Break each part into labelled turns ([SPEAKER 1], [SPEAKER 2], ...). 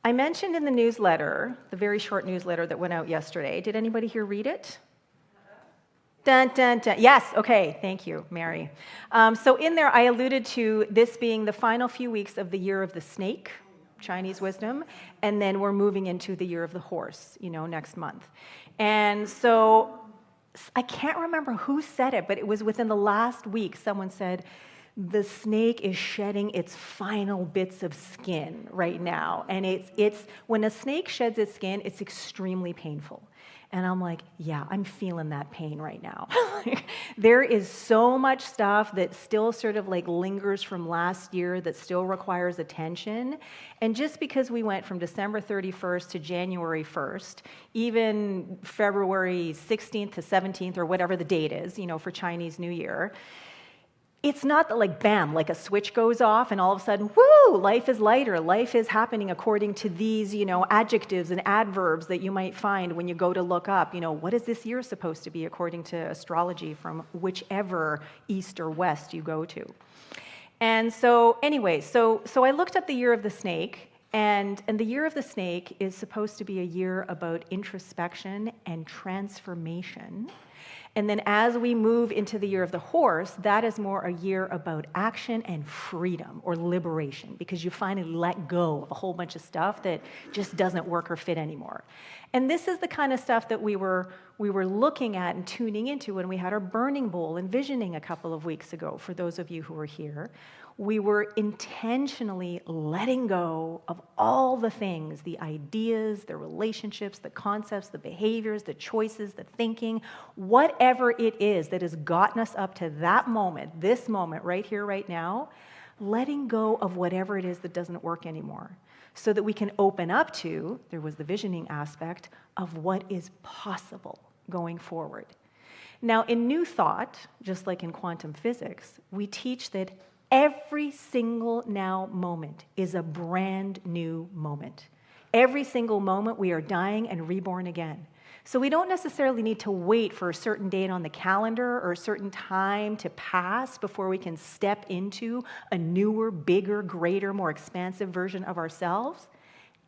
[SPEAKER 1] I mentioned in the newsletter, the very short newsletter that went out yesterday. Did anybody here read it? Dun, dun, dun. Yes, okay, thank you, Mary. So in there, I alluded to this being the final few weeks of the year of the snake, Chinese wisdom, and then we're moving into the year of the horse, next month. And so I can't remember who said it, but it was within the last week, someone said, the snake is shedding its final bits of skin right now. And it's when a snake sheds its skin, it's extremely painful. And I'm like, yeah, I'm feeling that pain right now. There is so much stuff that still sort of like lingers from last year that still requires attention. And just because we went from December 31st to January 1st, even February 16th to 17th or whatever the date is, for Chinese New Year, it's not that like, bam, like a switch goes off and all of a sudden, woo, life is lighter. Life is happening according to these, adjectives and adverbs that you might find when you go to look up, what is this year supposed to be according to astrology from whichever east or west you go to. And so anyway, so I looked up the year of the snake, and the year of the snake is supposed to be a year about introspection and transformation. And then as we move into the year of the horse, that is more a year about action and freedom or liberation, because you finally let go of a whole bunch of stuff that just doesn't work or fit anymore. And this is the kind of stuff that we were looking at and tuning into when we had our burning bowl and visioning a couple of weeks ago, for those of you who were here. We were intentionally letting go of all the things, the ideas, the relationships, the concepts, the behaviors, the choices, the thinking, whatever it is that has gotten us up to that moment, this moment right here, right now, letting go of whatever it is that doesn't work anymore, so that we can open up to, there was the visioning aspect, of what is possible going forward. Now, in New Thought, just like in quantum physics, we teach that every single now moment is a brand new moment. Every single moment we are dying and reborn again. So we don't necessarily need to wait for a certain date on the calendar or a certain time to pass before we can step into a newer, bigger, greater, more expansive version of ourselves.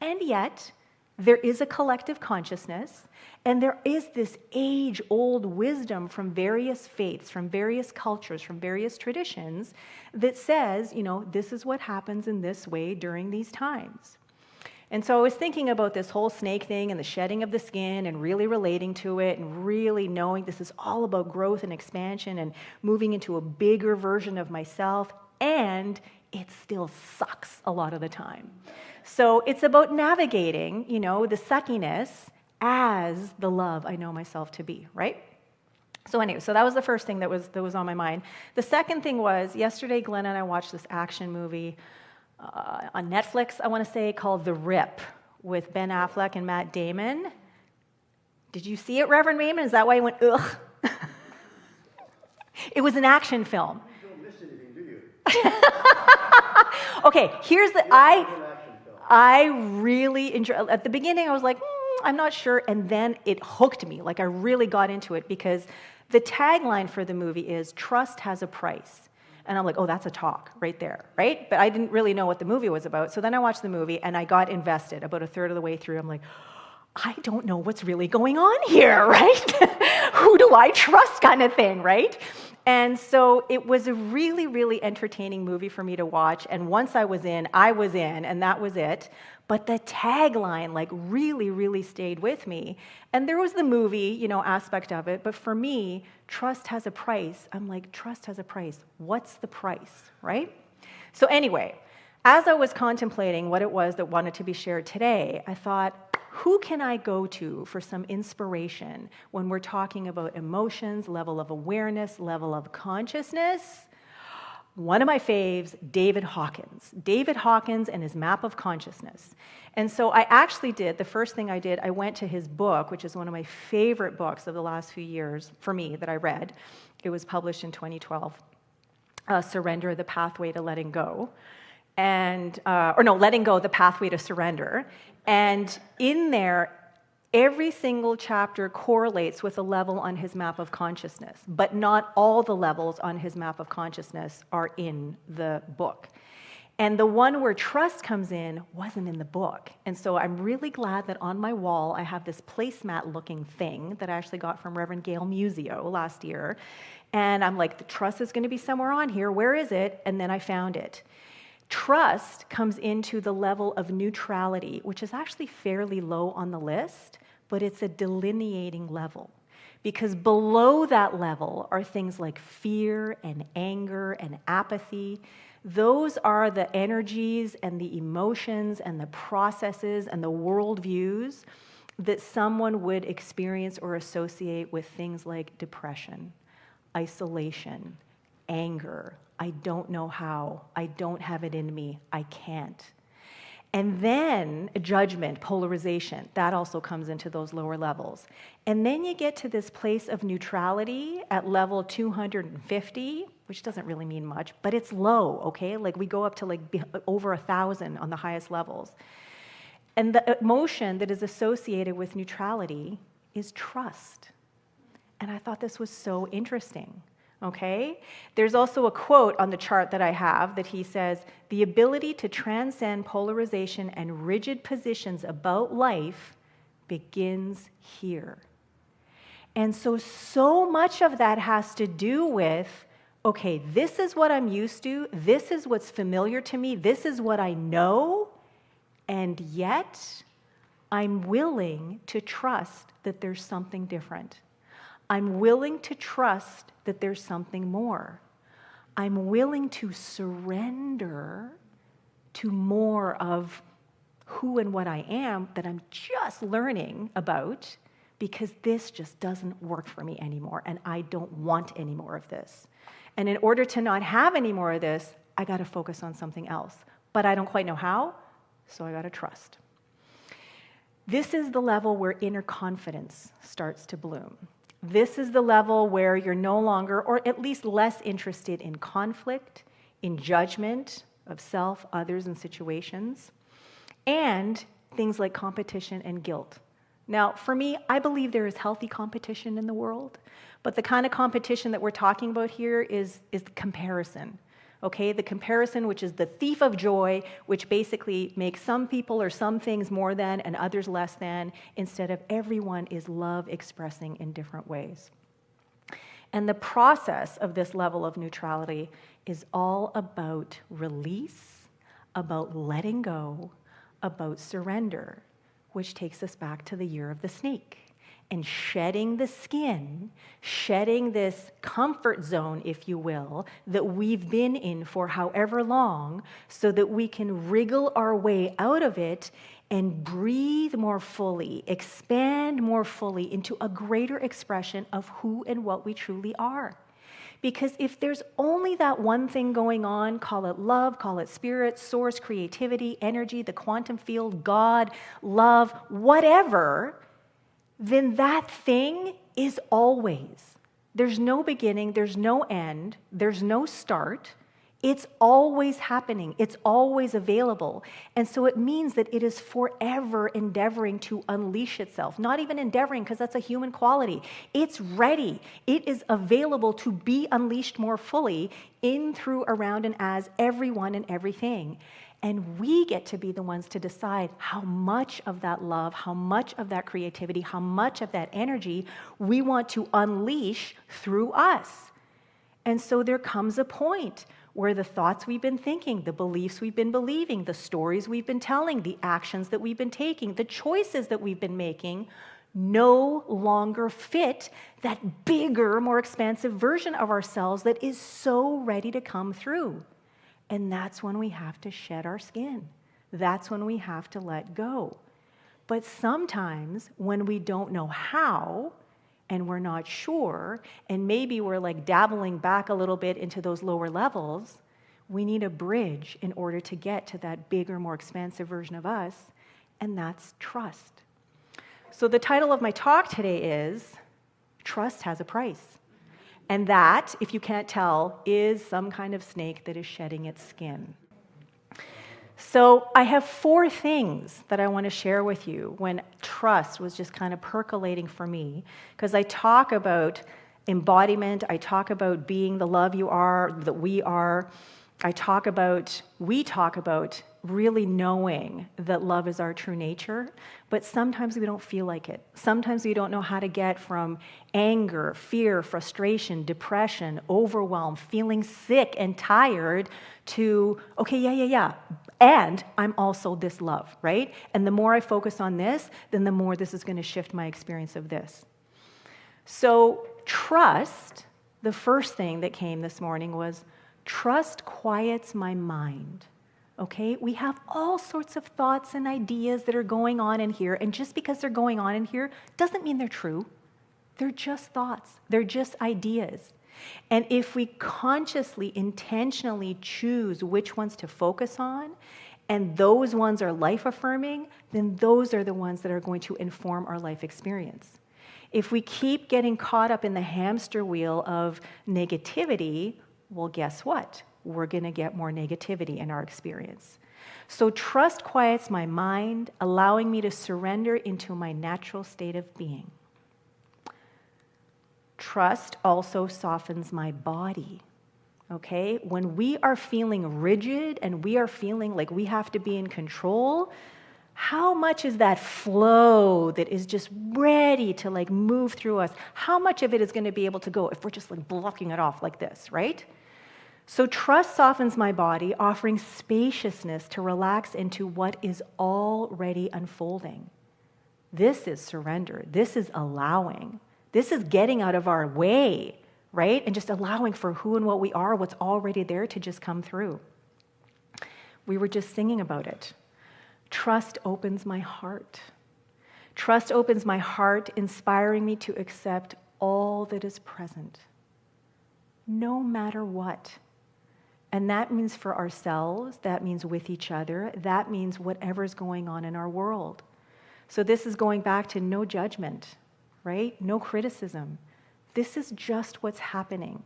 [SPEAKER 1] And yet, there is a collective consciousness, and there is this age-old wisdom from various faiths, from various cultures, from various traditions that says, this is what happens in this way during these times. And so I was thinking about this whole snake thing and the shedding of the skin and really relating to it and really knowing this is all about growth and expansion and moving into a bigger version of myself, and it still sucks a lot of the time. So it's about navigating, the suckiness as the love I know myself to be, right? So anyway, so that was the first thing that was on my mind. The second thing was, yesterday Glenn and I watched this action movie on Netflix, I want to say, called The Rip, with Ben Affleck and Matt Damon. Did you see it, Reverend Raymond? Is that why you went, ugh? It was an action film.
[SPEAKER 2] You don't miss anything, do you?
[SPEAKER 1] Okay, here's the, I really enjoyed, at the beginning I was like, I'm not sure, and then it hooked me, like I really got into it, because the tagline for the movie is, trust has a price. And I'm like, oh, that's a talk right there, right? But I didn't really know what the movie was about, so then I watched the movie, and I got invested. About a third of the way through, I'm like, I don't know what's really going on here, right? Who do I trust kind of thing, right? And so it was a really, really entertaining movie for me to watch. And once I was in, and that was it. But the tagline, really, really stayed with me. And there was the movie, aspect of it. But for me, trust has a price. I'm like, trust has a price. What's the price, right? So anyway, as I was contemplating what it was that wanted to be shared today, I thought, who can I go to for some inspiration when we're talking about emotions, level of awareness, level of consciousness? One of my faves, David Hawkins. David Hawkins and his map of consciousness. And so I actually did, the first thing I did, I went to his book, which is one of my favorite books of the last few years, for me, that I read. It was published in 2012, Surrender, the Pathway to Letting Go. Letting Go, the Pathway to Surrender. And in there, every single chapter correlates with a level on his map of consciousness, but not all the levels on his map of consciousness are in the book. And the one where trust comes in wasn't in the book. And so I'm really glad that on my wall I have this placemat-looking thing that I actually got from Reverend Gail Musio last year. And I'm like, the trust is going to be somewhere on here. Where is it? And then I found it. Trust comes into the level of neutrality, which is actually fairly low on the list, but it's a delineating level. Because below that level are things like fear and anger and apathy. Those are the energies and the emotions and the processes and the worldviews that someone would experience or associate with things like depression, isolation, anger. I don't know how. I don't have it in me. I can't. And then judgment, polarization, that also comes into those lower levels. And then you get to this place of neutrality at level 250, which doesn't really mean much, but it's low, okay? Like we go up to like over 1,000 on the highest levels. And the emotion that is associated with neutrality is trust. And I thought this was so interesting. Okay? There's also a quote on the chart that I have that he says, the ability to transcend polarization and rigid positions about life begins here. And so much of that has to do with, okay, this is what I'm used to, this is what's familiar to me, this is what I know, and yet I'm willing to trust that there's something different. I'm willing to trust that there's something more. I'm willing to surrender to more of who and what I am that I'm just learning about because this just doesn't work for me anymore and I don't want any more of this. And in order to not have any more of this, I got to focus on something else. But I don't quite know how, so I got to trust. This is the level where inner confidence starts to bloom. This is the level where you're no longer, or at least less interested in conflict, in judgment of self, others, and situations, and things like competition and guilt. Now, for me, I believe there is healthy competition in the world, but the kind of competition that we're talking about here is comparison. Okay, the comparison, which is the thief of joy, which basically makes some people or some things more than and others less than, instead of everyone is love expressing in different ways. And the process of this level of neutrality is all about release, about letting go, about surrender, which takes us back to the year of the snake. And shedding the skin, shedding this comfort zone, if you will, that we've been in for however long, so that we can wriggle our way out of it and breathe more fully, expand more fully into a greater expression of who and what we truly are. Because if there's only that one thing going on, call it love, call it spirit, source, creativity, energy, the quantum field, God, love, whatever, then that thing is always. There's no beginning, there's no end, there's no start. It's always happening, it's always available. And so it means that it is forever endeavoring to unleash itself. Not even endeavoring, because that's a human quality. It's ready. It is available to be unleashed more fully in, through, around, and as everyone and everything. And we get to be the ones to decide how much of that love, how much of that creativity, how much of that energy we want to unleash through us. And so there comes a point where the thoughts we've been thinking, the beliefs we've been believing, the stories we've been telling, the actions that we've been taking, the choices that we've been making no longer fit that bigger, more expansive version of ourselves that is so ready to come through. And that's when we have to shed our skin. That's when we have to let go. But sometimes when we don't know how, and we're not sure, and maybe we're like dabbling back a little bit into those lower levels, we need a bridge in order to get to that bigger, more expansive version of us, and that's trust. So the title of my talk today is, Trust Has a Price. And that, if you can't tell, is some kind of snake that is shedding its skin. So I have 4 things that I want to share with you when trust was just kind of percolating for me, because I talk about embodiment, I talk about being the love you are, that we are, we talk about really knowing that love is our true nature, but sometimes we don't feel like it. Sometimes we don't know how to get from anger, fear, frustration, depression, overwhelm, feeling sick and tired to, okay, yeah, and I'm also this love, right? And the more I focus on this, then the more this is going to shift my experience of this. So trust, the first thing that came this morning was, trust quiets my mind. Okay? We have all sorts of thoughts and ideas that are going on in here, and just because they're going on in here doesn't mean they're true. They're just thoughts. They're just ideas. And if we consciously, intentionally choose which ones to focus on, and those ones are life-affirming, then those are the ones that are going to inform our life experience. If we keep getting caught up in the hamster wheel of negativity, well, guess what? We're going to get more negativity in our experience. So trust quiets my mind, allowing me to surrender into my natural state of being. Trust also softens my body. Okay? When we are feeling rigid and we are feeling like we have to be in control, how much is that flow that is just ready to like move through us? How much of it is going to be able to go if we're just like blocking it off like this, right? So trust softens my body, offering spaciousness to relax into what is already unfolding. This is surrender. This is allowing. This is getting out of our way, right? And just allowing for who and what we are, what's already there to just come through. We were just singing about it. Trust opens my heart. Trust opens my heart, inspiring me to accept all that is present, no matter what. And that means for ourselves, that means with each other, that means whatever's going on in our world. So this is going back to no judgment, right? No criticism. This is just what's happening.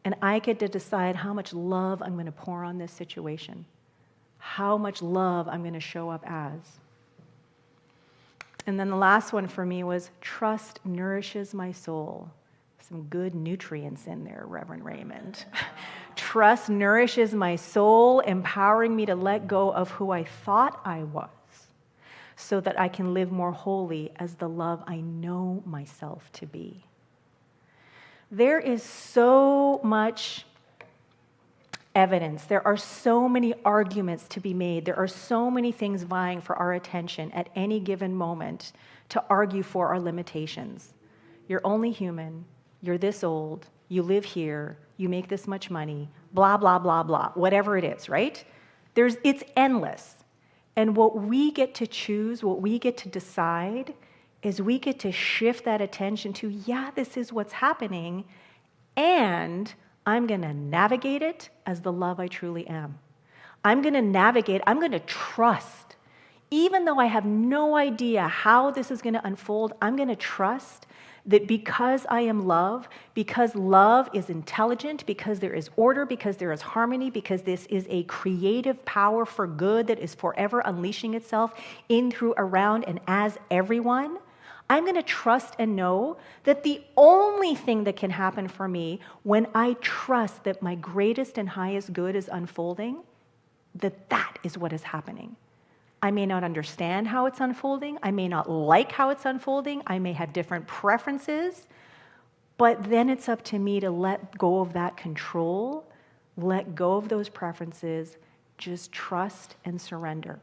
[SPEAKER 1] And I get to decide how much love I'm going to pour on this situation, how much love I'm going to show up as. And then the last one for me was trust nourishes my soul. Some good nutrients in there, Reverend Raymond. Trust nourishes my soul, empowering me to let go of who I thought I was so that I can live more wholly as the love I know myself to be. There is so much evidence. There are so many arguments to be made. There are so many things vying for our attention at any given moment to argue for our limitations. You're only human. You're this old. You live here. You make this much money. Blah, blah, blah, blah. Whatever it is, right? It's endless. And what we get to choose, what we get to decide, is we get to shift that attention to, yeah, this is what's happening, and I'm going to navigate it as the love I truly am. I'm going to navigate, I'm going to trust. Even though I have no idea how this is going to unfold, I'm going to trust that because I am love, because love is intelligent, because there is order, because there is harmony, because this is a creative power for good that is forever unleashing itself in, through, around, and as everyone, I'm going to trust and know that the only thing that can happen for me when I trust that my greatest and highest good is unfolding, that is what is happening. I may not understand how it's unfolding. I may not like how it's unfolding. I may have different preferences. But then it's up to me to let go of that control, let go of those preferences, just trust and surrender.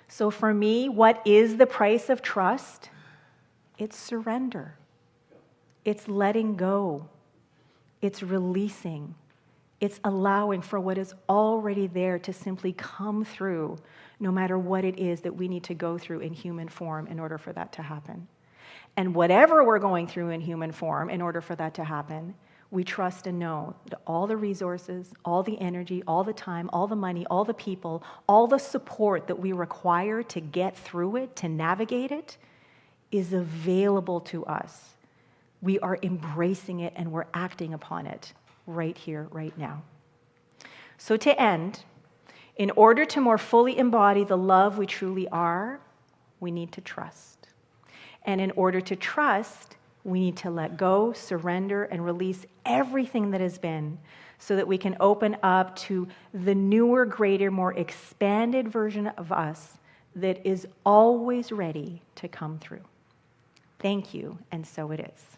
[SPEAKER 1] So for me, what is the price of trust? It's surrender. It's letting go. It's releasing. It's allowing for what is already there to simply come through, no matter what it is that we need to go through in human form in order for that to happen. And whatever we're going through in human form in order for that to happen, we trust and know that all the resources, all the energy, all the time, all the money, all the people, all the support that we require to get through it, to navigate it, is available to us. We are embracing it and we're acting upon it right here, right now. So to end, in order to more fully embody the love we truly are, we need to trust. And in order to trust, We need to let go, surrender, and release everything that has been so that we can open up to the newer, greater, more expanded version of us that is always ready to come through. Thank you, and so it is.